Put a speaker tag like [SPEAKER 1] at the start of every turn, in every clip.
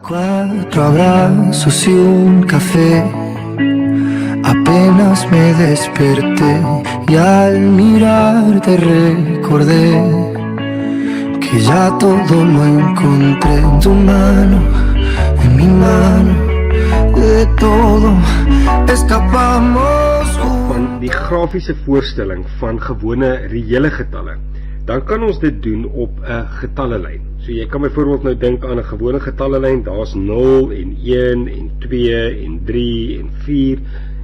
[SPEAKER 1] Cuatro abrazos y un café. Apenas me desperté y al mirarte recordé que ya todo lo encontré en tu mano, en mi mano. De todo escapamos.
[SPEAKER 2] Van die grafiese voorstelling van gewone reële getalle, dan kan ons dit doen op 'n getallelyn. So jy kan byvoorbeeld nou dink aan 'n gewone getallelyn, daar's 0 en 1 en 2 en 3 en 4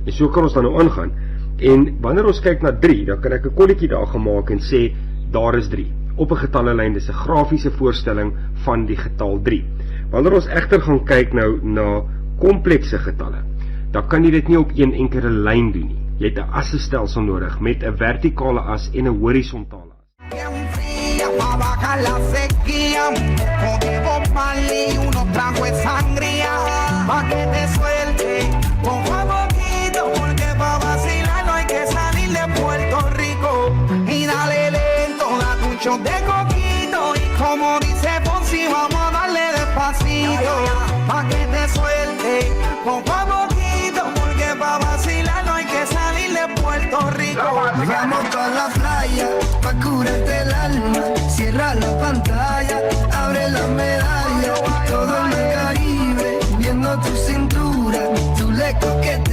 [SPEAKER 2] en so kan ons dan nou aangaan. En wanneer ons kyk na 3, dan kan ek 'n kolletjie daar gemaak en sê daar is 3. Op 'n getallelyn, dis 'n grafiese voorstelling van die getal 3. Wanneer ons egter gaan kyk nou na komplekse getalle, dan kan jy dit nie op een enkele lyn doen nie. Jy het 'n assestelsel nodig met 'n vertikale as en 'n horisontale as.
[SPEAKER 3] De coquito y como dice Fonsi, vamos a darle despacito, pa' que te suelte poco a poquito, porque pa' vacilar no hay que salir de Puerto Rico.
[SPEAKER 1] Vamos pa' la playa, pa' curarte el alma. Cierra la pantalla, abre la medalla. Todo en el Caribe, viendo tu cintura, tú le coqueteas.